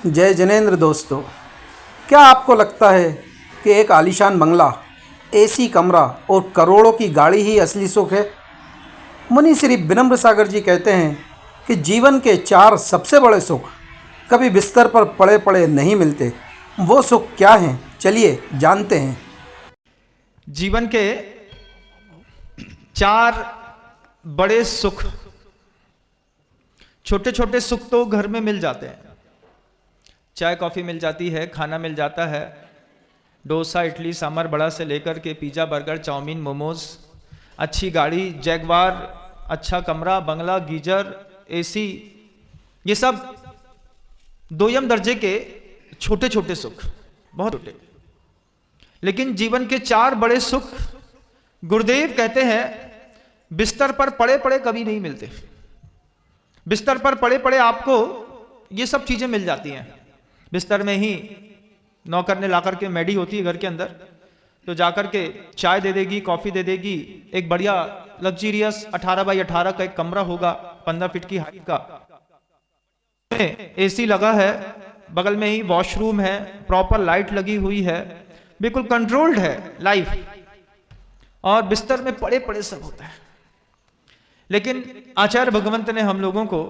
जय जिनेंद्र दोस्तों, क्या आपको लगता है कि एक आलीशान बंगला, एसी कमरा और करोड़ों की गाड़ी ही असली सुख है? मुनि श्री विनम्र सागर जी कहते हैं कि जीवन के चार सबसे बड़े सुख कभी बिस्तर पर पड़े पड़े नहीं मिलते। वो सुख क्या हैं? चलिए जानते हैं। जीवन के चार बड़े सुख, छोटे छोटे सुख तो घर में मिल जाते हैं। चाय कॉफ़ी मिल जाती है, खाना मिल जाता है, डोसा इडली सांभर बड़ा से लेकर के पिज़्ज़ा बर्गर चाउमीन मोमोज, अच्छी गाड़ी जैगवार, अच्छा कमरा बंगला गीजर एसी, ये सब दोयम दर्जे के छोटे छोटे सुख, बहुत छोटे। लेकिन जीवन के चार बड़े सुख गुरुदेव कहते हैं बिस्तर पर पड़े पड़े कभी नहीं मिलते। बिस्तर पर पड़े पड़े आपको ये सब चीजें मिल जाती हैं। बिस्तर में ही नौकर ने लाकर के मैडी होती है घर के अंदर, तो जाकर के चाय दे देगी, कॉफी दे देगी, एक बढ़िया लग्जीरियस 18 बाई 18 का एक कमरा होगा, 15 फीट की हाइट का, एसी लगा है, बगल में ही वॉशरूम है, प्रॉपर लाइट लगी हुई है, बिल्कुल कंट्रोल्ड है लाइफ, और बिस्तर में पड़े पड़े सब होता है। लेकिन आचार्य भगवंत ने हम लोगों को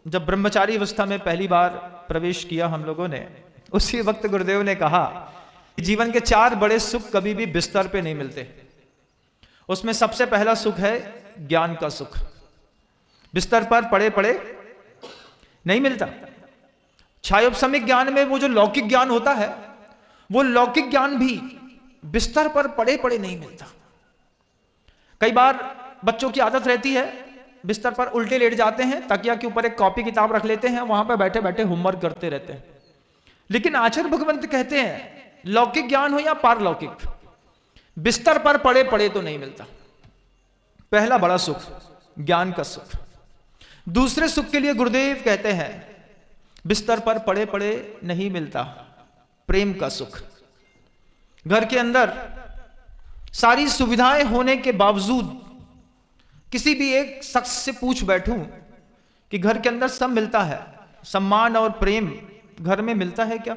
जब ब्रह्मचारी अवस्था में पहली बार प्रवेश किया हम लोगों ने, उसी वक्त गुरुदेव ने कहा जीवन के चार बड़े सुख कभी भी बिस्तर पे नहीं मिलते। उसमें सबसे पहला सुख है ज्ञान का सुख। बिस्तर पर पड़े पड़े नहीं मिलता। छायोपसमिक ज्ञान में वो जो लौकिक ज्ञान होता है, वो लौकिक ज्ञान भी बिस्तर पर पड़े पड़े नहीं मिलता। कई बार बच्चों की आदत रहती है बिस्तर पर उल्टे लेट जाते हैं, तकिया के ऊपर एक कॉपी किताब रख लेते हैं, वहां पर बैठे बैठे होमवर्क करते रहते हैं। लेकिन आचार्य भगवंत कहते हैं लौकिक ज्ञान हो या पारलौकिक, बिस्तर पर पड़े पड़े तो नहीं मिलता। पहला बड़ा सुख ज्ञान का सुख। दूसरे सुख के लिए गुरुदेव कहते हैं बिस्तर पर पड़े पड़े नहीं मिलता प्रेम का सुख। घर के अंदर सारी सुविधाएं होने के बावजूद किसी भी एक शख्स से पूछ बैठूं कि घर के अंदर सब मिलता है, सम्मान और प्रेम घर में मिलता है क्या?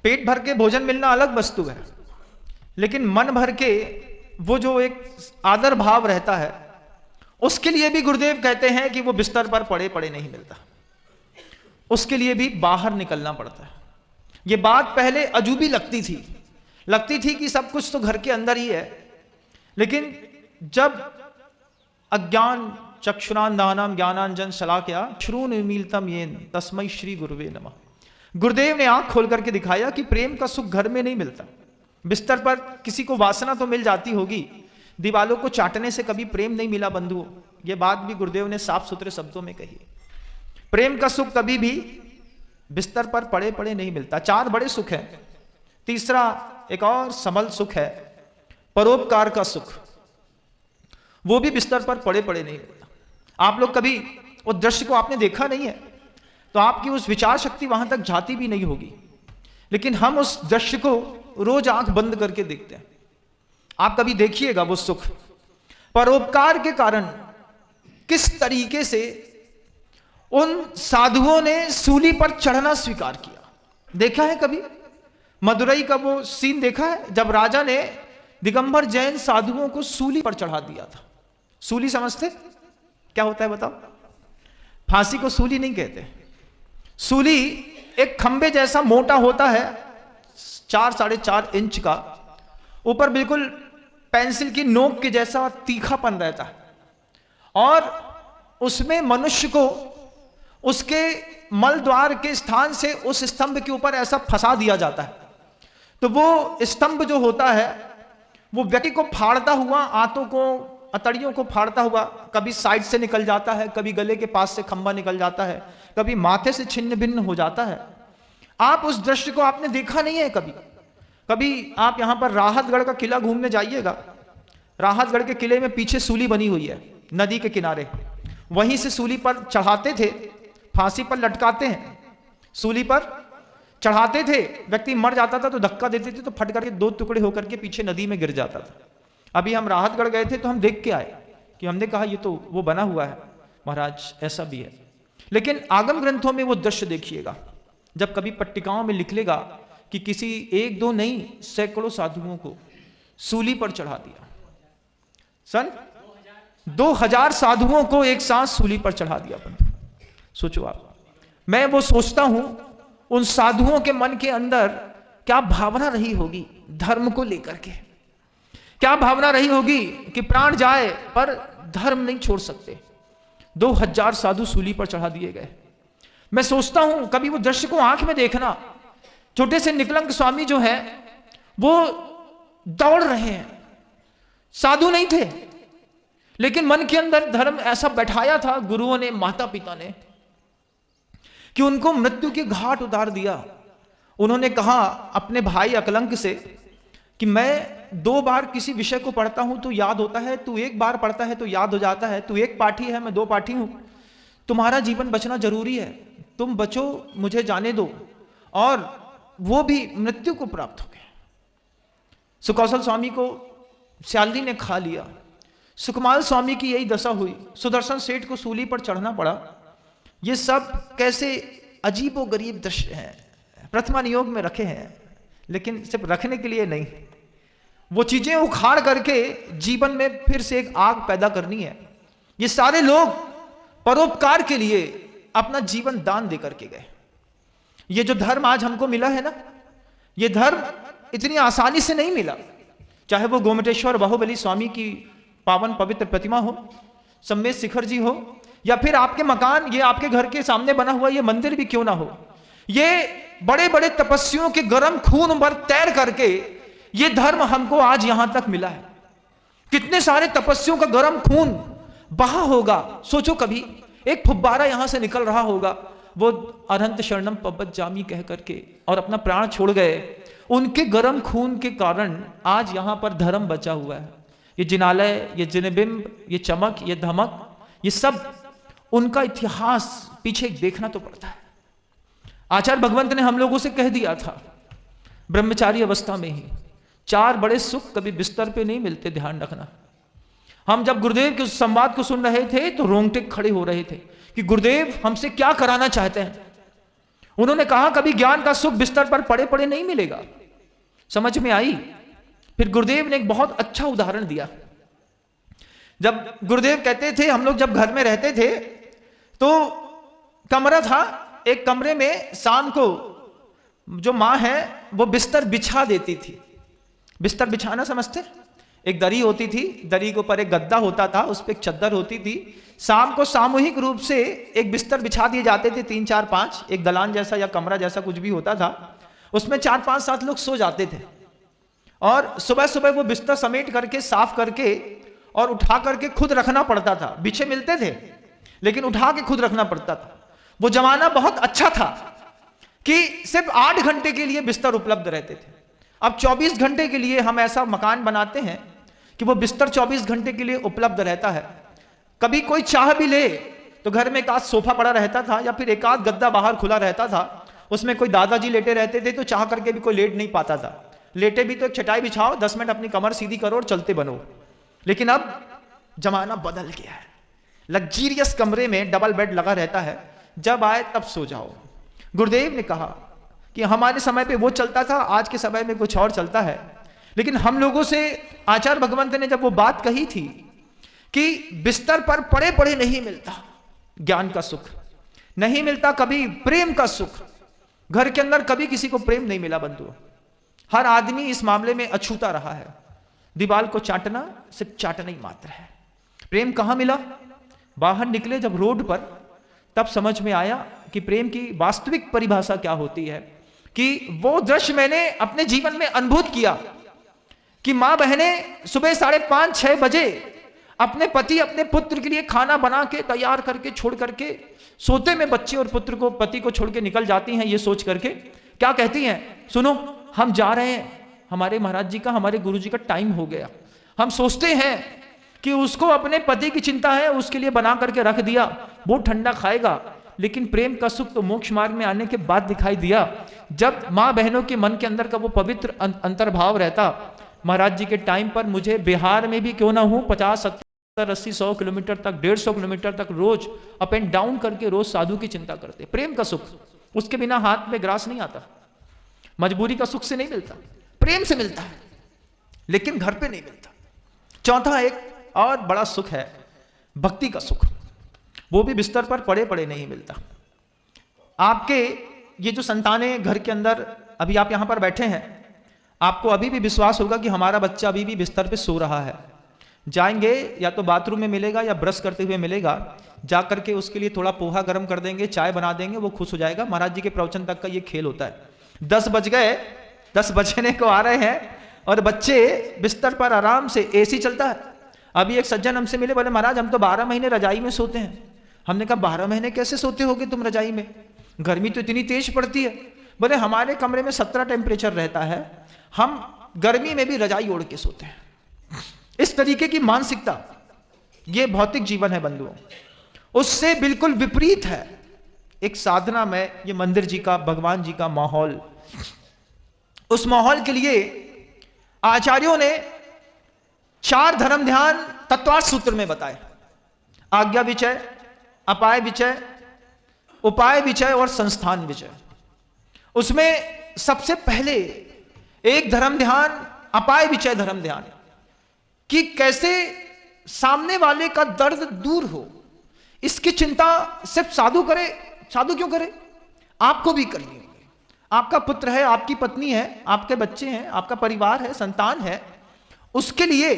पेट भर के भोजन मिलना अलग वस्तु है, लेकिन मन भर के वो जो एक आदर भाव रहता है, उसके लिए भी गुरुदेव कहते हैं कि वो बिस्तर पर पड़े पड़े नहीं मिलता। उसके लिए भी बाहर निकलना पड़ता है। ये बात पहले अजूबी लगती थी कि सब कुछ तो घर के अंदर ही है, लेकिन जब अज्ञान चक्षुरांधानाम ज्ञानांजन शलाकया श्रूणुमीलितं येन तस्मै श्री गुरुवे नमः। गुरुदेव ने आंख खोल करके दिखाया कि प्रेम का सुख घर में नहीं मिलता। बिस्तर पर किसी को वासना तो मिल जाती होगी, दीवालों को चाटने से कभी प्रेम नहीं मिला बंधुओं, ये बात भी गुरुदेव ने साफ सुथरे शब्दों में कही। प्रेम का सुख कभी भी बिस्तर पर पड़े पड़े नहीं मिलता। चार बड़े सुख हैं। तीसरा एक और सबल सुख है परोपकार का सुख। वो भी बिस्तर पर पड़े पड़े नहीं मिलता। आप लोग कभी उस दृश्य को आपने देखा नहीं है, तो आपकी उस विचार शक्ति वहां तक जाती भी नहीं होगी, लेकिन हम उस दृश्य को रोज आंख बंद करके देखते हैं। आप कभी देखिएगा वो सुख परोपकार के कारण किस तरीके से उन साधुओं ने सूली पर चढ़ना स्वीकार किया। देखा है कभी मदुरई का वो सीन देखा है, जब राजा ने दिगंबर जैन साधुओं को सूली पर चढ़ा दिया था। सूली समझते क्या होता है बताओ? फांसी को सूली नहीं कहते। सूली एक खंबे जैसा मोटा होता है, 4-4.5 इंच का, ऊपर बिल्कुल पेंसिल की नोक के जैसा तीखापन रहता है, और उसमें मनुष्य को उसके मल द्वार के स्थान से उस स्तंभ के ऊपर ऐसा फंसा दिया जाता है। तो वो स्तंभ जो होता है वो व्यक्ति को फाड़ता हुआ, आंतों को अतड़ियों को फाड़ता हुआ कभी साइड से निकल जाता है, कभी गले के पास से खंबा निकल जाता है, कभी माथे से छिन्न भिन्न हो जाता है। आप उस दृश्य को आपने देखा नहीं है कभी? कभी आप यहां पर राहतगढ़ का किला घूमने जाइएगा। राहतगढ़ के किले में पीछे सूली बनी हुई है नदी के किनारे, वहीं से सूली पर चढ़ाते थे, फांसी पर लटकाते हैं, सूली पर चढ़ाते थे। व्यक्ति मर जाता था तो धक्का देते थे तो फट करके 2 टुकड़े होकर के पीछे नदी में गिर जाता था। अभी हम राहतगढ़ गए थे तो हम देख के आए कि हमने कहा ये तो वो बना हुआ है महाराज, ऐसा भी है। लेकिन आगम ग्रंथों में वो दृश्य देखिएगा, जब कभी पट्टिकाओं में लिख लेगा कि किसी एक दो नहीं सैकड़ों साधुओं को सूली पर चढ़ा दिया। सन 2000 साधुओं को एक साथ सूली पर चढ़ा दिया बंधु। सोचो आप, मैं वो सोचता हूं उन साधुओं के मन के अंदर क्या भावना रही होगी धर्म को लेकर के, क्या भावना रही होगी कि प्राण जाए पर धर्म नहीं छोड़ सकते। 2000 साधु सूली पर चढ़ा दिए गए। मैं सोचता हूं कभी वो दृश्य को आंख में देखना, छोटे से निकलंक स्वामी जो है वो दौड़ रहे हैं, साधु नहीं थे लेकिन मन के अंदर धर्म ऐसा बैठाया था गुरुओं ने, माता पिता ने, कि उनको मृत्यु के घाट उतार दिया। उन्होंने कहा अपने भाई अकलंक से कि मैं 2 बार किसी विषय को पढ़ता हूं तो याद होता है, तू 1 बार पढ़ता है तो याद हो जाता है, तू 1 पाठी है मैं 2 पाठी हूं, तुम्हारा जीवन बचना जरूरी है, तुम बचो मुझे जाने दो। और वो भी मृत्यु को प्राप्त हो गए। सुकौशल स्वामी को श्याली ने खा लिया, सुकमाल स्वामी की यही दशा हुई, सुदर्शन सेठ को सूली पर चढ़ना पड़ा। ये सब कैसे अजीबो गरीब दृश्य हैं, प्रथमा नियोग में रखे हैं, लेकिन सिर्फ रखने के लिए नहीं, वो चीजें उखाड़ करके जीवन में फिर से एक आग पैदा करनी है। ये सारे लोग परोपकार के लिए अपना जीवन दान दे करके गए। ये जो धर्म आज हमको मिला है ना, ये धर्म इतनी आसानी से नहीं मिला। चाहे वो गोमटेश्वर बाहुबली स्वामी की पावन पवित्र प्रतिमा हो, सम्मेद शिखर जी हो, या फिर आपके मकान, ये आपके घर के सामने बना हुआ ये मंदिर भी क्यों ना हो, ये बड़े बड़े तपस्वियों के गर्म खून पर तैर करके ये धर्म हमको आज यहां तक मिला है। कितने सारे तपस्वियों का गर्म खून बहा होगा, सोचो कभी एक फुब्बारा यहां से निकल रहा होगा, वो अनंत शरणम पब्बत-जामी कह करके और अपना प्राण छोड़ गए। उनके गर्म खून के कारण आज यहां पर धर्म बचा हुआ है। ये जिनालय, ये जिनबिंब, ये चमक, ये धमक, ये सब उनका इतिहास पीछे देखना तो पड़ता है। आचार्य भगवंत ने हम लोगों से कह दिया था ब्रह्मचारी अवस्था में ही 4 बड़े सुख कभी बिस्तर पे नहीं मिलते, ध्यान रखना। हम जब गुरुदेव के संवाद को सुन रहे थे तो रोंगटे खड़े हो रहे थे कि गुरुदेव हमसे क्या कराना चाहते हैं। उन्होंने कहा कभी ज्ञान का सुख बिस्तर पर पड़े पड़े नहीं मिलेगा। समझ में आई। फिर गुरुदेव ने एक बहुत अच्छा उदाहरण दिया। जब गुरुदेव कहते थे, हम लोग जब घर में रहते थे तो कमरा था, एक कमरे में शाम को जो माँ है वो बिस्तर बिछा देती थी। बिस्तर बिछाना समझते? एक दरी होती थी, दरी के ऊपर एक गद्दा होता था, उस पर एक चद्दर होती थी। शाम को सामूहिक रूप से एक बिस्तर बिछा दिए जाते थे, 3 4 5, एक दलान जैसा या कमरा जैसा कुछ भी होता था, उसमें 4 5 7 लोग सो जाते थे। और सुबह सुबह वो बिस्तर समेट करके साफ करके और उठा करके खुद रखना पड़ता था। बिछे मिलते थे लेकिन उठा के खुद रखना पड़ता था। वो जमाना बहुत अच्छा था कि सिर्फ 8 घंटे के लिए बिस्तर उपलब्ध रहते थे। अब 24 घंटे के लिए हम ऐसा मकान बनाते हैं कि वो बिस्तर 24 घंटे के लिए उपलब्ध रहता है। कभी कोई चाह भी ले तो घर में एक आध सोफा पड़ा रहता था या फिर एक आध गद्दा बाहर खुला रहता था, उसमें कोई दादाजी लेटे रहते थे तो चाह करके भी कोई लेट नहीं पाता था। लेटे भी तो एक चटाई बिछाओ, 10 मिनट अपनी कमर सीधी करो और चलते बनो। लेकिन अब जमाना बदल गया है, लग्जीरियस कमरे में डबल बेड लगा रहता है, जब आए तब सो जाओ। गुरुदेव ने कहा कि हमारे समय पे वो चलता था, आज के समय में कुछ और चलता है। लेकिन हम लोगों से आचार्य भगवंत ने जब वो बात कही थी कि बिस्तर पर पड़े पड़े नहीं मिलता ज्ञान का सुख, नहीं मिलता कभी प्रेम का सुख। घर के अंदर कभी किसी को प्रेम नहीं मिला बंधु। हर आदमी इस मामले में अछूता रहा है। दीवाल को चाटना सिर्फ चाटना ही मात्र है। प्रेम कहां मिला? बाहर निकले जब रोड पर, तब समझ में आया कि प्रेम की वास्तविक परिभाषा क्या होती है। कि वो दृश्य मैंने अपने जीवन में अनुभूत किया कि मां बहनें सुबह 5:30 6 बजे अपने पति अपने पुत्र के लिए खाना बना के तैयार करके छोड़ करके सोते में बच्चे और पुत्र को, पति को छोड़ के निकल जाती हैं। ये सोच करके क्या कहती हैं, सुनो हम जा रहे हैं, हमारे महाराज जी का, हमारे गुरु जी का टाइम हो गया। हम सोचते हैं कि उसको अपने पति की चिंता है, उसके लिए बना करके रख दिया, वो ठंडा खाएगा। लेकिन प्रेम का सुख तो मोक्ष मार्ग में आने के बाद दिखाई दिया, जब माँ बहनों के मन के अंदर का वो पवित्र अंतर्भाव रहता। महाराज जी के टाइम पर मुझे बिहार में भी क्यों ना हूं 50-70 80, 100 किलोमीटर तक, 150 किलोमीटर तक रोज अप एंड डाउन करके रोज साधु की चिंता करते। प्रेम का सुख, उसके बिना हाथ में ग्रास नहीं आता। मजबूरी का सुख से नहीं मिलता, प्रेम से मिलता है, लेकिन घर पे नहीं मिलता। चौथा एक और बड़ा सुख है भक्ति का सुख, वो भी बिस्तर पर पड़े पड़े नहीं मिलता। आपके ये जो संतानें घर के अंदर, अभी आप यहां पर बैठे हैं, आपको अभी भी विश्वास होगा कि हमारा बच्चा अभी भी बिस्तर पे सो रहा है। जाएंगे या तो बाथरूम में मिलेगा या ब्रश करते हुए मिलेगा, जा करके उसके लिए थोड़ा पोहा गर्म कर देंगे, चाय बना देंगे, वो खुश हो जाएगा। महाराज जी के प्रवचन तक का ये खेल होता है। 10 बज गए, 10 बजने को आ रहे हैं और बच्चे बिस्तर पर आराम से, एसी चलता है। अभी एक सज्जन हमसे मिले, बोले महाराज हम तो 12 महीने रजाई में सोते हैं। हमने कहा 12 महीने कैसे सोते होगे तुम रजाई में, गर्मी तो इतनी तेज पड़ती है। बोले हमारे कमरे में 17 टेम्परेचर रहता है, हम गर्मी में भी रजाई ओढ़ के सोते हैं। इस तरीके की मानसिकता, ये भौतिक जीवन है बंधुओं। उससे बिल्कुल विपरीत है एक साधना में ये मंदिर जी का, भगवान जी का माहौल। उस माहौल के लिए आचार्यों ने 4 धर्म ध्यान तत्वार्थ सूत्र में बताए। आज्ञा विचय, अपाय विचय, उपाय विचय और संस्थान विचय। उसमें सबसे पहले एक धर्म ध्यान अपाय विचय धर्म ध्यान, कि कैसे सामने वाले का दर्द दूर हो, इसकी चिंता सिर्फ साधु करे। साधु क्यों करे, आपको भी करनी होगी। आपका पुत्र है, आपकी पत्नी है, आपके बच्चे हैं, आपका परिवार है, संतान है, उसके लिए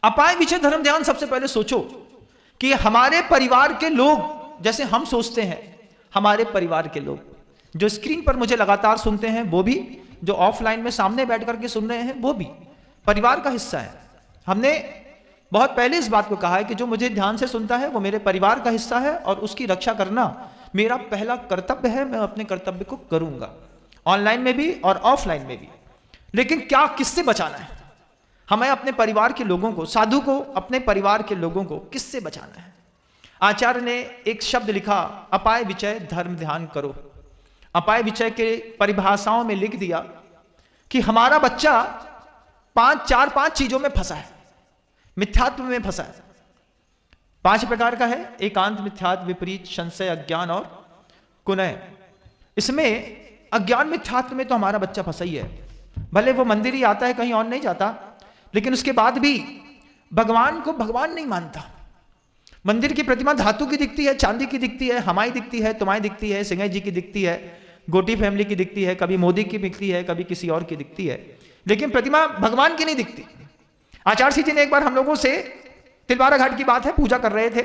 अपाय विचय धर्म ध्यान सबसे पहले सोचो कि हमारे परिवार के लोग, जैसे हम सोचते हैं, हमारे परिवार के लोग जो स्क्रीन पर मुझे लगातार सुनते हैं, वो भी जो ऑफलाइन में सामने बैठ करके सुन रहे हैं, वो भी परिवार का हिस्सा है। हमने बहुत पहले इस बात को कहा है कि जो मुझे ध्यान से सुनता है वो मेरे परिवार का हिस्सा है और उसकी रक्षा करना मेरा पहला कर्तव्य है। मैं अपने कर्तव्य को करूंगा, ऑनलाइन में भी और ऑफलाइन में भी। लेकिन क्या, किससे बचाना है हमें अपने परिवार के लोगों को, साधु को अपने परिवार के लोगों को किससे बचाना है? आचार्य ने एक शब्द लिखा, अपाय विचय धर्म ध्यान करो। अपाय विचय के परिभाषाओं में लिख दिया कि हमारा बच्चा 5 चीजों में फंसा है, मिथ्यात्व में फंसा है। 5 प्रकार का है, एकांत, मिथ्यात्व, विपरीत, संशय, अज्ञान और कुनय। इसमें अज्ञान मिथ्यात्व में तो हमारा बच्चा फंसा ही है। भले वो मंदिर ही आता है, कहीं और नहीं जाता, लेकिन उसके बाद भी भगवान को भगवान नहीं मानता। मंदिर की प्रतिमा धातु की दिखती है, चांदी की दिखती है, हमारी दिखती है, तुम्हारी दिखती है, सिंघई जी की दिखती है, गोटी फैमिली की दिखती है, कभी मोदी की दिखती है, कभी किसी और की दिखती है, लेकिन प्रतिमा भगवान की नहीं दिखती। आचार्य सिंह जी ने एक बार हम लोगों से, तिलवारा घाट की बात है, पूजा कर रहे थे।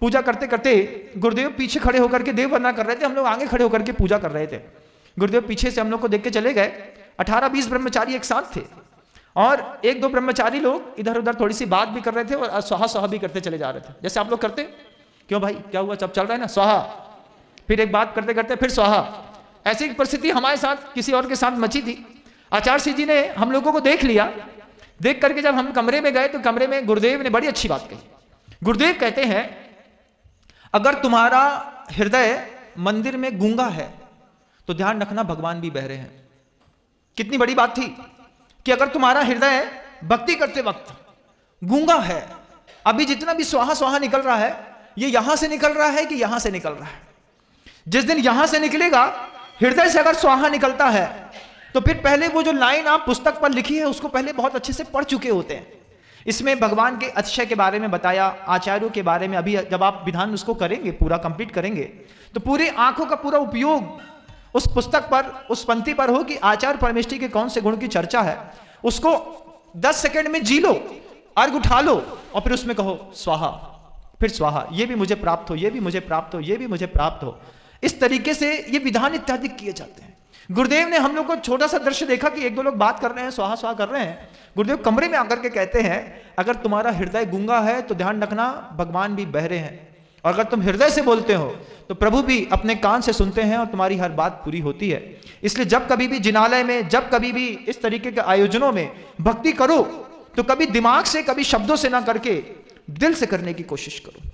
पूजा करते करते गुरुदेव पीछे खड़े होकर के देव वंदना कर रहे थे, हम लोग आगे खड़े होकर के पूजा कर रहे थे। गुरुदेव पीछे से हम लोग को देख के चले गए। 18-20 ब्रह्मचारी एक साथ थे और 1-2 ब्रह्मचारी लोग इधर उधर थोड़ी सी बात भी कर रहे थे और स्वाहा स्वाहा भी करते चले जा रहे थे, जैसे आप लोग करते। क्यों भाई, क्या हुआ, सब चल रहा है ना, स्वाहा। फिर एक बात करते करते फिर स्वाहा। ऐसी परिस्थिति हमारे साथ, किसी और के साथ मची थी। आचार्य सिंह जी ने हम लोगों को देख लिया। देख करके जब हम कमरे में गए तो कमरे में गुरुदेव ने बड़ी अच्छी बात कही। गुरुदेव कहते हैं, अगर तुम्हारा हृदय मंदिर में गूंगा है तो ध्यान रखना भगवान भी बहरे हैं। कितनी बड़ी बात थी कि अगर तुम्हारा हृदय भक्ति करते वक्त गूंगा है, अभी जितना भी स्वाहा स्वाहा निकल रहा है, ये यहां से निकल रहा है कि यहां से निकल रहा है। जिस दिन यहां से निकलेगा, हृदय से अगर स्वाहा निकलता है, तो फिर पहले वो जो लाइन आप पुस्तक पर लिखी है उसको पहले बहुत अच्छे से पढ़ चुके होते हैं। इसमें भगवान के अतिशय के बारे में बताया, आचार्यों के बारे में। अभी जब आप विधान उसको करेंगे, पूरा कंप्लीट करेंगे, तो पूरी आंखों का पूरा उपयोग उस पुस्तक पर, उस पंक्ति पर हो कि आचार्य परमेष्ठी के कौन से गुण की चर्चा है। उसको 10 सेकंड में जी लो, अर्घ उठा लो और फिर उसमें कहो स्वाहा, फिर स्वाहा, ये भी मुझे प्राप्त हो, ये भी मुझे प्राप्त हो, ये भी मुझे प्राप्त हो। इस तरीके से ये विधान इत्यादि किए जाते हैं। गुरुदेव ने हम लोग को छोटा सा दृश्य देखा कि 1-2 लोग बात कर रहे हैं, स्वाहा स्वाहा कर रहे हैं। गुरुदेव कमरे में आकर के कहते हैं, अगर तुम्हारा हृदय गूंगा है तो ध्यान रखना भगवान भी बहरे हैं, और अगर तुम हृदय से बोलते हो तो प्रभु भी अपने कान से सुनते हैं और तुम्हारी हर बात पूरी होती है। इसलिए जब कभी भी जिनालय में, जब कभी भी इस तरीके के आयोजनों में भक्ति करो तो कभी दिमाग से, कभी शब्दों से ना करके दिल से करने की कोशिश करो।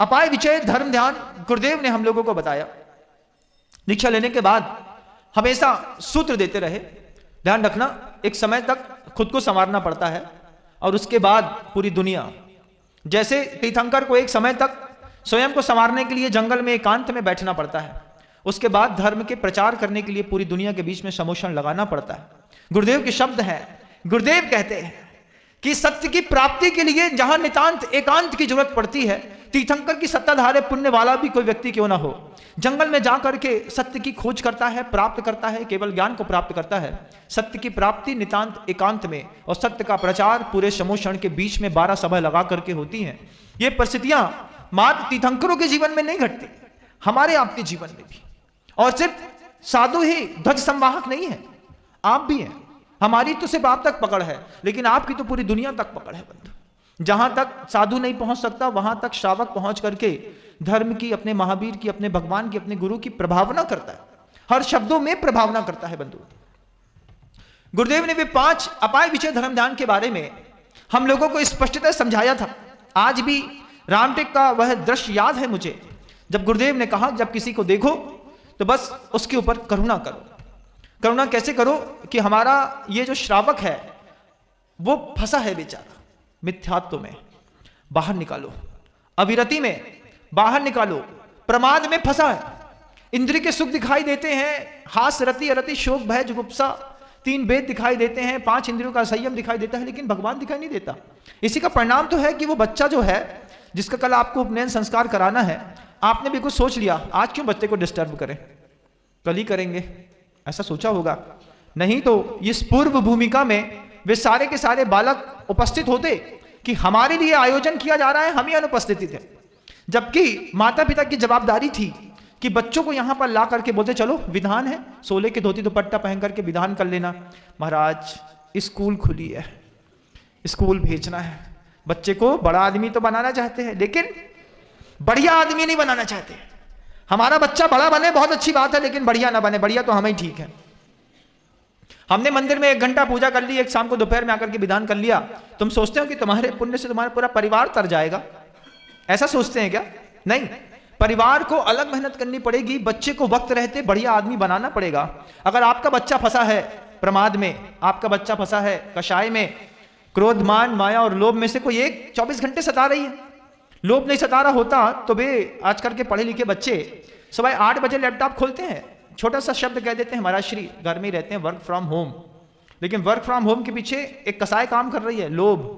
अपाय विचय धर्म ध्यान गुरुदेव ने हम लोगों को बताया। दीक्षा लेने के बाद हमेशा सूत्र देते रहे, ध्यान रखना एक समय तक खुद को संवारना पड़ता है और उसके बाद पूरी दुनिया। जैसे तीर्थंकर को एक समय तक स्वयं को संवारने के लिए जंगल में एकांत में बैठना पड़ता है, उसके बाद धर्म के प्रचार करने के लिए पूरी दुनिया के बीच में समोषण लगाना पड़ता है। गुरुदेव के शब्द हैं, गुरुदेव कहते हैं कि सत्य की प्राप्ति के लिए जहां नितांत एकांत की जरूरत पड़ती है, तीर्थंकर की सत्ताधारे पुण्य वाला भी कोई व्यक्ति क्यों ना हो, जंगल में जाकर के सत्य की खोज करता है, प्राप्त करता है, केवल ज्ञान को प्राप्त करता है। सत्य की प्राप्ति नितांत एकांत में और सत्य का प्रचार पूरे समोषण के बीच में 12 सभा लगा करके होती हैं। ये परिस्थितियां मात्र तीर्थंकरों के जीवन में नहीं घटती, हमारे आपके जीवन में भी। और सिर्फ साधु ही ध्वज संवाहक नहीं है, आप भी हैं। हमारी तो सिर्फ आप तक पकड़ है, लेकिन आपकी तो पूरी दुनिया तक पकड़ है बंधु। जहां तक साधु नहीं पहुंच सकता, वहां तक श्रावक पहुंच करके धर्म की, अपने महावीर की, अपने भगवान की, अपने गुरु की प्रभावना करता है, हर शब्दों में प्रभावना करता है बंधु। गुरुदेव ने वे 5 अपाय विषय धर्म ध्यान के बारे में हम लोगों को स्पष्टता समझाया था। आज भी रामटेक का वह दृश्य याद है मुझे, जब गुरुदेव ने कहा जब किसी को देखो तो बस उसके ऊपर करुणा करो। करुणा कैसे करो कि हमारा ये जो श्रावक है वो फंसा है बेचारा मिथ्यात्व में, बाहर निकालो, अविरति में बाहर निकालो, प्रमाद में फंसा है। इंद्रिय के सुख दिखाई देते हैं, हास रति अरति शोक भय जुगुप्सा, 3 वेद दिखाई देते हैं, 5 इंद्रियों का संयम दिखाई देता है, लेकिन भगवान दिखाई नहीं देता। इसी का परिणाम तो है कि वो बच्चा जो है, जिसका कल आपको उपनयन संस्कार कराना है, आपने भी कुछ सोच लिया, आज क्यों बच्चे को डिस्टर्ब करें, कल ही करेंगे, ऐसा सोचा होगा। नहीं तो इस पूर्व भूमिका में वे सारे के सारे बालक उपस्थित होते कि हमारे लिए आयोजन किया जा रहा है, हम ही अनुपस्थित थे। जबकि माता पिता की जवाबदारी थी कि बच्चों को यहां पर ला करके बोलते चलो विधान है, 16 के धोती दुपट्टा पहन करके विधान कर लेना। महाराज स्कूल खुली है, स्कूल भेजना है, बच्चे को बड़ा आदमी तो बनाना चाहते हैं, लेकिन बढ़िया आदमी नहीं बनाना चाहते। हमारा बच्चा बड़ा बने बहुत अच्छी बात है, लेकिन बढ़िया ना बने, बढ़िया तो हमें ही ठीक है। हमने मंदिर में 1 घंटा पूजा कर ली, एक शाम को दोपहर में आकर के विधान कर लिया, तुम सोचते हो कि तुम्हारे पुण्य से तुम्हारा पूरा परिवार तर जाएगा, ऐसा सोचते हैं क्या? नहीं, परिवार को अलग मेहनत करनी पड़ेगी, बच्चे को वक्त रहते बढ़िया आदमी बनाना पड़ेगा। अगर आपका बच्चा फंसा है प्रमाद में, आपका बच्चा फंसा है कषाय में, क्रोध मान माया और लोभ में से कोई एक 24 घंटे सता रही है, लोभ नहीं सता रहा होता तो वे आजकल के पढ़े लिखे बच्चे सुबह 8 बजे लैपटॉप खोलते हैं, छोटा सा शब्द कह देते हैं महाराज श्री, घर में ही रहते हैं, वर्क फ्रॉम होम। लेकिन वर्क फ्रॉम होम के पीछे एक कसाई काम कर रही है, लोभ।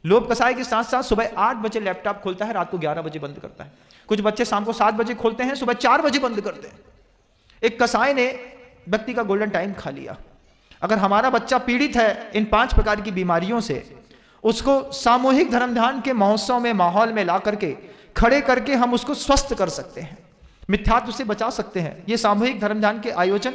लोभ कसाई के साथ साथ सुबह 8 बजे लैपटॉप खोलता है, रात को 11 बजे बंद करता है। कुछ बच्चे शाम को 7 बजे खोलते हैं, सुबह 4 बजे बंद करते हैं। एक कसाई ने व्यक्ति का गोल्डन टाइम खा लिया। अगर हमारा बच्चा पीड़ित है इन 5 प्रकार की बीमारियों से, उसको सामूहिक धर्म ध्यान के महोत्सव में, माहौल में ला करके खड़े करके हम उसको स्वस्थ कर सकते हैं, मिथ्यात्व से बचा सकते हैं। ये सामूहिक धर्म ध्यान के आयोजन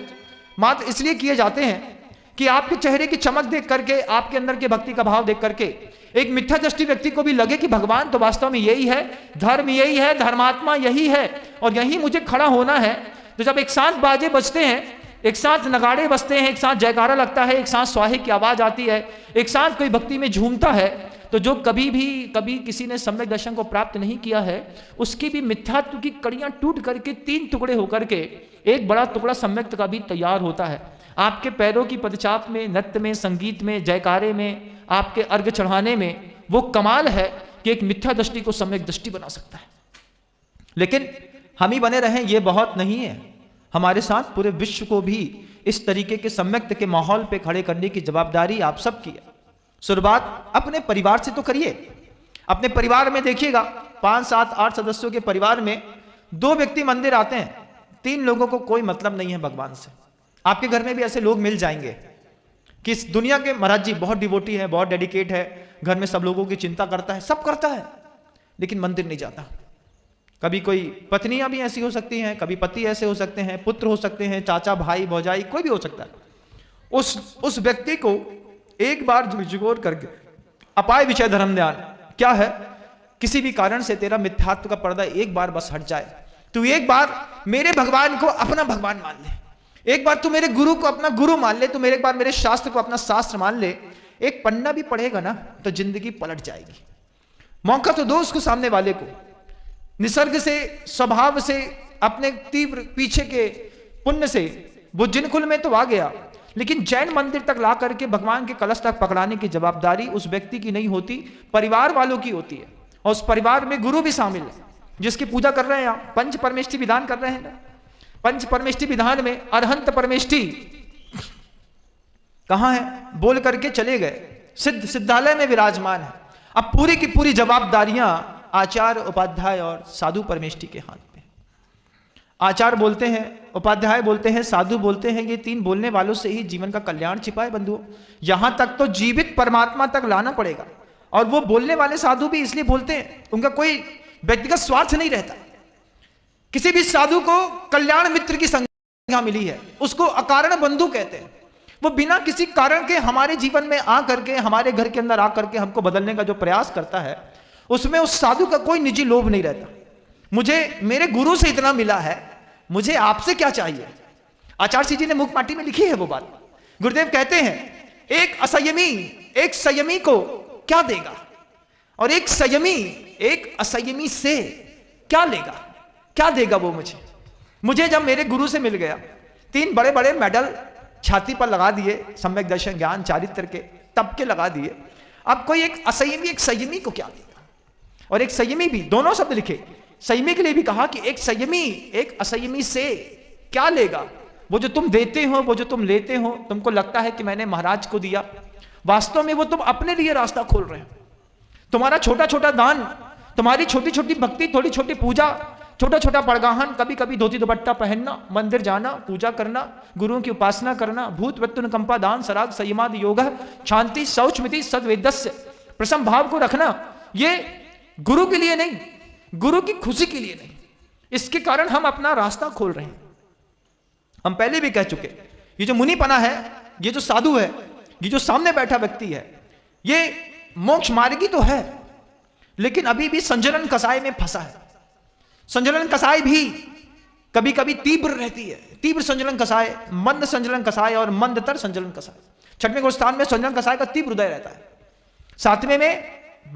मात्र इसलिए किए जाते हैं कि आपके चेहरे की चमक देख करके, आपके अंदर के भक्ति का भाव देख करके एक मिथ्या दृष्टि व्यक्ति को भी लगे कि भगवान तो वास्तव में यही है, धर्म यही है, धर्मात्मा यही है और यही मुझे खड़ा होना है। तो जब एक साथ बाजे बजते हैं, एक साथ नगाड़े बजते हैं, एक साथ जयकारा लगता है, एक साथ स्वाहे की आवाज आती है, एक साथ कोई भक्ति में झूमता है, तो जो कभी किसी ने सम्यक दर्शन को प्राप्त नहीं किया है, उसकी भी मिथ्यात्व की कड़ियां टूट करके 3 टुकड़े होकर के एक बड़ा टुकड़ा सम्यक का भी तैयार होता है। आपके पैरों की पदचाप में, नृत्य में, संगीत में, जयकारे में, आपके अर्घ चढ़ाने में वो कमाल है कि एक मिथ्या दृष्टि को सम्यक दृष्टि बना सकता है। लेकिन हम ही बने रहें ये बहुत नहीं है, हमारे साथ पूरे विश्व को भी इस तरीके के सम्यक्त के माहौल पे खड़े करने की जवाबदारी आप सब की है। शुरुआत अपने परिवार से तो करिए। अपने परिवार में देखिएगा, 5, 7, 8 सदस्यों के परिवार में 2 व्यक्ति मंदिर आते हैं, 3 लोगों को कोई मतलब नहीं है भगवान से। आपके घर में भी ऐसे लोग मिल जाएंगे कि इस दुनिया के महाराज जी बहुत डिवोटी है, बहुत डेडिकेट है, घर में सब लोगों की चिंता करता है, सब करता है, लेकिन मंदिर नहीं जाता। कभी कोई पत्नियां भी ऐसी हो सकती हैं, कभी पति ऐसे हो सकते हैं, पुत्र हो सकते हैं, चाचा, भाई, भौजाई, कोई भी हो सकता है। उस व्यक्ति को एक बार झकझोर करके अपाय विषय धर्म ध्यान क्या है, किसी भी कारण से तेरा मिथ्यात्व का पर्दा एक बार बस हट जाए, तू एक बार मेरे भगवान को अपना भगवान मान ले, एक बार तू मेरे गुरु को अपना गुरु मान ले, तू एक बार मेरे शास्त्र को अपना शास्त्र मान ले, एक पन्ना भी पढ़ेगा ना तो जिंदगी पलट जाएगी। मौका तो दो उसको, सामने वाले को। निसर्ग से, स्वभाव से, अपने तीव्र पीछे के पुण्य से वो जिनकुल में तो आ गया, लेकिन जैन मंदिर तक ला करके भगवान के कलश तक पकड़ाने की जवाबदारी उस व्यक्ति की नहीं होती, परिवार वालों की होती है। और उस परिवार में गुरु भी शामिल है, जिसकी पूजा कर रहे हैं आप, पंच परमेष्टि विधान कर रहे हैं ना। पंच परमेष्टि विधान में अरहंत परमेष्टि कहां है, बोल करके चले गए, सिद्धालय में विराजमान है। अब पूरी की पूरी जवाबदारियां आचार्य, उपाध्याय और साधु परमेष्टि के हाथ में। आचार्य बोलते हैं, उपाध्याय बोलते हैं, साधु बोलते हैं, ये तीन बोलने वालों से ही जीवन का कल्याण छिपा है बंधुओं। यहां तक तो जीवित परमात्मा तक लाना पड़ेगा। और वो बोलने वाले साधु भी इसलिए बोलते हैं, उनका कोई व्यक्तिगत स्वार्थ नहीं रहता। किसी भी साधु को कल्याण मित्र की संज्ञा मिली है, उसको अकारण बंधु कहते हैं। वो बिना किसी कारण के हमारे जीवन में आ करके, हमारे घर के अंदर आ करके हमको बदलने का जो प्रयास करता है, उसमें उस साधु का कोई निजी लोभ नहीं रहता। मुझे मेरे गुरु से इतना मिला है, मुझे आपसे क्या चाहिए। आचार्य जी ने मुख माटी में लिखी है वो बात। गुरुदेव कहते हैं, एक असंयमी एक संयमी को क्या देगा, और एक संयमी एक असंयमी से क्या लेगा, क्या देगा वो मुझे जब मेरे गुरु से मिल गया, 3 बड़े बड़े मेडल छाती पर लगा दिए, सम्यक दर्शन ज्ञान चारित्र के तब के लगा दिए। अब कोई एक असंयमी एक संयमी को क्या देगा, और एक संयमी भी, दोनों शब्द लिखे, संयमी के लिए भी कहा कि एक संयमी एक असंयमी से क्या लेगा। वो जो तुम देते हो, वो जो तुम लेते हो, तुमको लगता है कि मैंने महाराज को दिया, वास्तव में वो तुम अपने लिए रास्ता खोल रहे हो। तुम्हारा छोटा छोटा दान, तुम्हारी छोटी छोटी भक्ति, थोड़ी छोटी पूजा, छोटा छोटा पड़गाहन, कभी कभी धोती दुपट्टा पहनना, मंदिर जाना, पूजा करना, गुरुओं की उपासना करना, भूत वृत्तनुकंपा दान सराग संयमाद योग शांति शौचमिति सद्वेदस्य प्रसम भाव को रखना, ये गुरु के लिए नहीं, गुरु की खुशी के लिए नहीं। इसके कारण हम अपना रास्ता खोल रहे हैं। हम पहले भी कह चुके, ये जो मुनिपना है, ये जो साधु है, ये जो सामने बैठा व्यक्ति है, ये मोक्ष मार्गी तो है, लेकिन अभी भी संजलन कसाय में फंसा है। संजलन कसाय भी कभी कभी तीव्र रहती है, तीव्र संजलन कसाय, मंद संजलन कसाय और मंदतर संजलन कसाय। 6वें गुणस्थान में संजलन कसाय का तीव्र उदय रहता है, 7वें में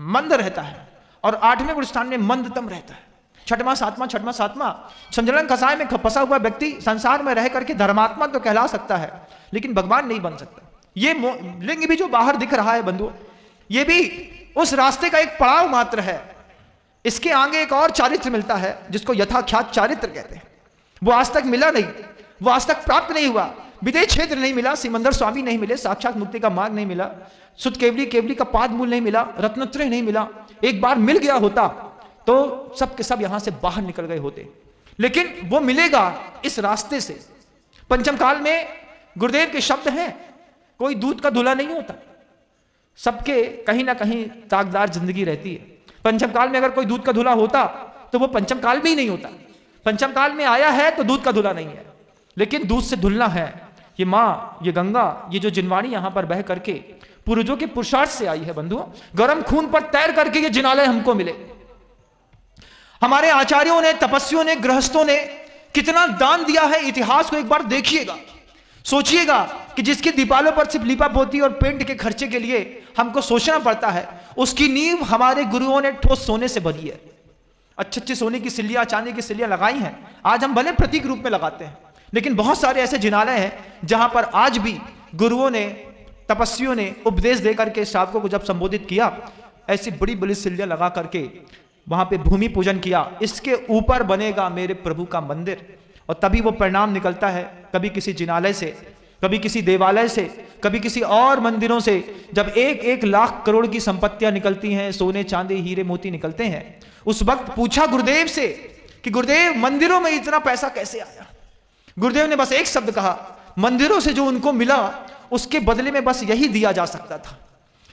मंद रहता है, और 8वें गुणस्थान में मंदतम रहता है। 6वां 7वां संजलन कसाय में फंसा हुआ व्यक्ति संसार में रह करके धर्मात्मा तो कहला सकता है, लेकिन भगवान नहीं बन सकता। ये लिंग भी जो बाहर दिख रहा है बंधुओं, ये भी उस रास्ते का एक पड़ाव मात्र है। इसके आगे एक और चारित्र मिलता है, जिसको यथाख्यात चारित्र कहते हैं। वो आज तक मिला नहीं, वो आज तक प्राप्त नहीं हुआ। विदेश क्षेत्र नहीं मिला, सिमंदर स्वामी नहीं मिले, साक्षात मुक्ति का मार्ग नहीं मिला, सुत केवली का पाद मूल नहीं मिला, रत्नत्रय नहीं मिला। एक बार मिल गया होता तो सब के सब यहां से बाहर निकल गए होते, लेकिन वो मिलेगा इस रास्ते से। पंचम काल में गुरुदेव के शब्द हैं, कोई दूध का धुला नहीं होता, सबके कहीं ना कहीं दागदार जिंदगी रहती है। पंचम काल में अगर कोई दूध का धुला होता तो वो पंचम काल में ही नहीं होता। पंचम काल में आया है तो दूध का धुला नहीं है, लेकिन दूध से धुलना है। ये माँ, ये गंगा, ये जो जिनवाणी यहां पर बह करके पूर्वजों के पुरुषार्थ से आई है बंधुओं। गर्म खून पर तैर करके ये जिनालय हमको मिले। हमारे आचार्यों ने, तपस्वियों ने, गृहस्थों ने कितना दान दिया है, इतिहास को एक बार देखिएगा। सोचिएगा कि जिसकी दीवालों पर सिर्फ लिपा पोती और पेंट के खर्चे के लिए हमको सोचना पड़ता है, उसकी नींव हमारे गुरुओं ने ठोस सोने से भरी है। अच्छे अच्छे सोने की सिल्लियां, चांदी की सिल्लियां लगाई हैं। आज हम भले प्रतीक रूप में लगाते हैं, लेकिन बहुत सारे ऐसे जिनालय हैं जहां पर आज भी गुरुओं ने, तपस्वियों ने उपदेश देकर के श्रावकों को जब संबोधित किया, ऐसी बड़ी बड़ी सिल्लियां लगा करके वहां पे भूमि पूजन किया। इसके ऊपर बनेगा मेरे प्रभु का मंदिर, और तभी वो परिणाम निकलता है। कभी किसी जिनालय से, कभी किसी देवालय से, कभी किसी और मंदिरों से जब 1-1 लाख करोड़ की संपत्तियां निकलती हैं, सोने चांदी हीरे मोती निकलते हैं, उस वक्त पूछा गुरुदेव से कि गुरुदेव मंदिरों में इतना पैसा कैसे आया। गुरुदेव ने बस एक शब्द कहा, मंदिरों से जो उनको मिला उसके बदले में बस यही दिया जा सकता था,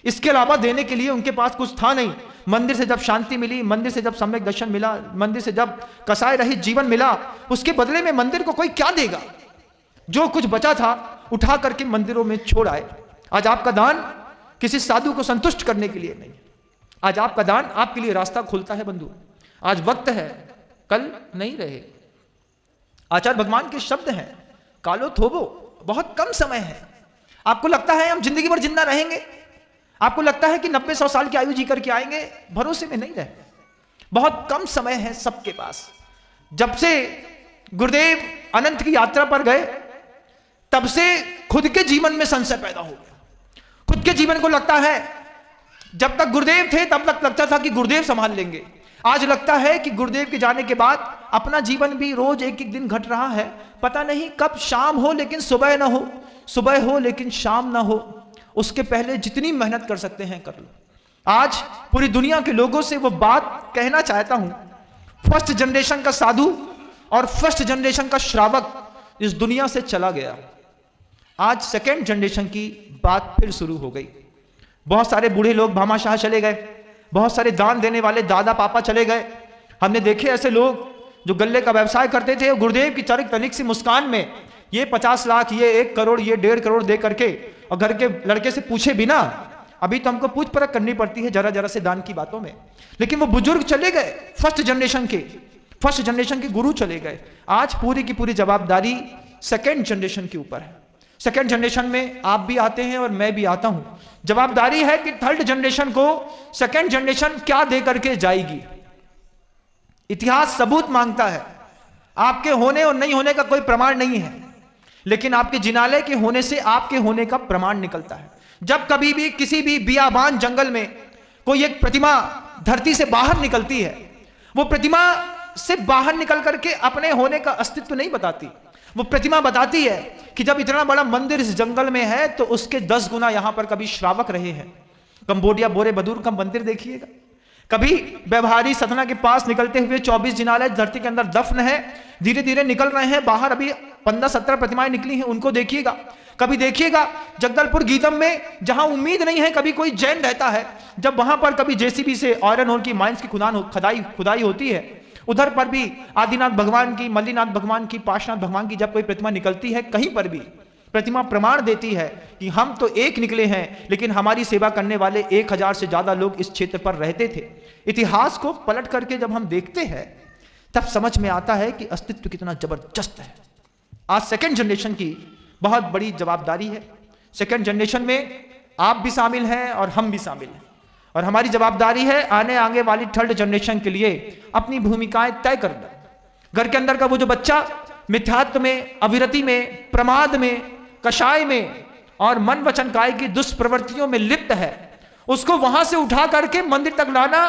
इसके अलावा देने के लिए उनके पास कुछ था नहीं। मंदिर से जब शांति मिली, मंदिर से जब सम्यक दर्शन मिला, मंदिर से जब कसाय रहित जीवन मिला, उसके बदले में मंदिर को कोई क्या देगा। जो कुछ बचा था उठा करके मंदिरों में छोड़ आए। आज आपका दान किसी साधु को संतुष्ट करने के लिए नहीं, आज आपका दान आपके लिए रास्ता खोलता है बंधु। आज वक्त है, कल नहीं रहे। आचार्य भगवान के शब्द हैं, कालो थोबो, बहुत कम समय है। आपको लगता है हम जिंदगी भर जिंदा रहेंगे, आपको लगता है कि 90-100 साल की आयु जी करके आएंगे, भरोसे में नहीं रहे। बहुत कम समय है सबके पास। जब से गुरुदेव अनंत की यात्रा पर गए, तब से खुद के जीवन में संशय पैदा हो गया। खुद के जीवन को लगता है, जब तक गुरुदेव थे तब तक लगता था कि गुरुदेव संभाल लेंगे। आज लगता है कि गुरुदेव के जाने के बाद अपना जीवन भी रोज एक एक दिन घट रहा है। पता नहीं कब शाम हो लेकिन सुबह ना हो, सुबह हो लेकिन शाम ना हो। उसके पहले जितनी मेहनत कर सकते हैं कर लो। आज पूरी दुनिया के लोगों से वो बात कहना चाहता हूं, फर्स्ट जनरेशन का साधु और फर्स्ट जनरेशन का श्रावक इस दुनिया से चला गया। आज सेकेंड जनरेशन की बात फिर शुरू हो गई। बहुत सारे बूढ़े लोग भामाशाह चले गए, बहुत सारे दान देने वाले दादा पापा चले गए। हमने देखे ऐसे लोग जो गल्ले का व्यवसाय करते थे, गुरुदेव की चरिक तनिक सी मुस्कान में ये 50 लाख, ये 1 करोड़, ये 1.5 करोड़ दे करके और घर के लड़के से पूछे बिना, अभी तो हमको पूछ परख करनी पड़ती है जरा जरा से दान की बातों में, लेकिन वो बुजुर्ग चले गए, फर्स्ट जनरेशन के गुरु चले गए। आज पूरी की पूरी जवाबदारी सेकेंड जनरेशन के ऊपर है। सेकेंड जनरेशन में आप भी आते हैं और मैं भी आता हूं। जवाबदारी है कि थर्ड जनरेशन को सेकेंड जनरेशन क्या दे करके जाएगी। इतिहास सबूत मांगता है। आपके होने और नहीं होने का कोई प्रमाण नहीं है, लेकिन आपके जिनालय के होने से आपके होने का प्रमाण निकलता है। जब कभी भी किसी भी बियाबान जंगल में कोई एक प्रतिमा धरती से बाहर निकलती है, वो प्रतिमा से बाहर निकल करके अपने होने का अस्तित्व नहीं बताती। वो प्रतिमा बताती है कि जब इतना बड़ा मंदिर इस जंगल में है तो उसके 10 गुना यहां पर कभी श्रावक रहे हैं। कंबोडिया बोरेबदूर का मंदिर देखिएगा, कभी व्यवहारी सतना के पास निकलते हुए 24 जिनालय धरती के अंदर दफन है, धीरे धीरे निकल रहे हैं बाहर, अभी 15-17 प्रतिमाएं निकली हैं, उनको देखिएगा। कभी देखिएगा जगदलपुर गीदम में जहां उम्मीद नहीं है कभी कोई जैन रहता है, जब वहां पर कभी जेसीबी से आयरन ओर की माइंस की खुदाई होती है, उधर पर भी आदिनाथ भगवान की, मल्लीनाथ भगवान की, पार्श्वनाथ भगवान की जब कोई प्रतिमा निकलती है, कहीं पर भी प्रतिमा प्रमाण देती है कि हम तो एक निकले हैं, लेकिन हमारी सेवा करने वाले 1000 से ज्यादा लोग इस क्षेत्र पर रहते थे। इतिहास को पलट करके जब हम देखते हैं तब समझ में आता है कि अस्तित्व कितना जबरदस्त है। आज सेकेंड जनरेशन की बहुत बड़ी जवाबदारी है। सेकेंड जनरेशन में आप भी शामिल हैं और हम भी शामिल हैं, और हमारी जवाबदारी है आगे वाली थर्ड जनरेशन के लिए अपनी भूमिकाएं तय करना। घर के अंदर का वो जो बच्चा मिथ्यात्व में, अविरति में, प्रमाद में, कषाय में और मन वचन काय की दुष्प्रवृत्तियों में लिप्त है, उसको वहां से उठा करके मंदिर तक लाना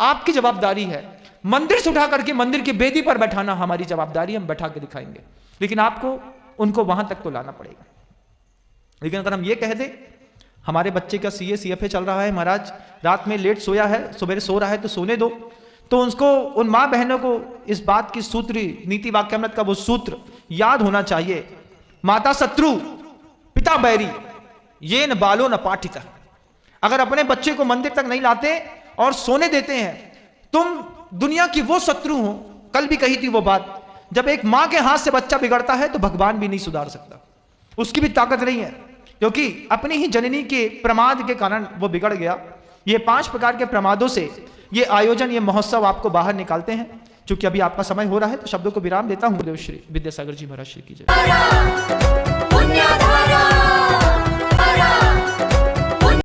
आपकी जवाबदारी है। मंदिर से उठा करके मंदिर की बेदी पर बैठाना हमारी जवाबदारी, हम बैठा के दिखाएंगे, लेकिन आपको उनको वहां तक तो लाना पड़ेगा। लेकिन अगर हम ये कह दें हमारे बच्चे का CA CFA चल रहा है, महाराज रात में लेट सोया है, सवेरे सो रहा है तो सोने दो, तो उसको, उन माँ बहनों को इस बात की सूत्र, नीति वाक्यामृत का वो सूत्र याद होना चाहिए, माता शत्रु पिता बैरी, ये न बालो न पाठिता। अगर अपने बच्चे को मंदिर तक नहीं लाते और सोने देते हैं, तुम दुनिया की वो शत्रु हो। कल भी कही थी वो बात, जब एक मां के हाथ से बच्चा बिगड़ता है तो भगवान भी नहीं सुधार सकता, उसकी भी ताकत नहीं है, क्योंकि अपनी ही जननी के प्रमाद के कारण वो बिगड़ गया। ये 5 प्रकार के प्रमादों से ये आयोजन, ये महोत्सव आपको बाहर निकालते हैं। चूंकि अभी आपका समय हो रहा है तो शब्दों को विराम देता हूं। देव श्री विद्यासागर जी महाराज श्री की जय।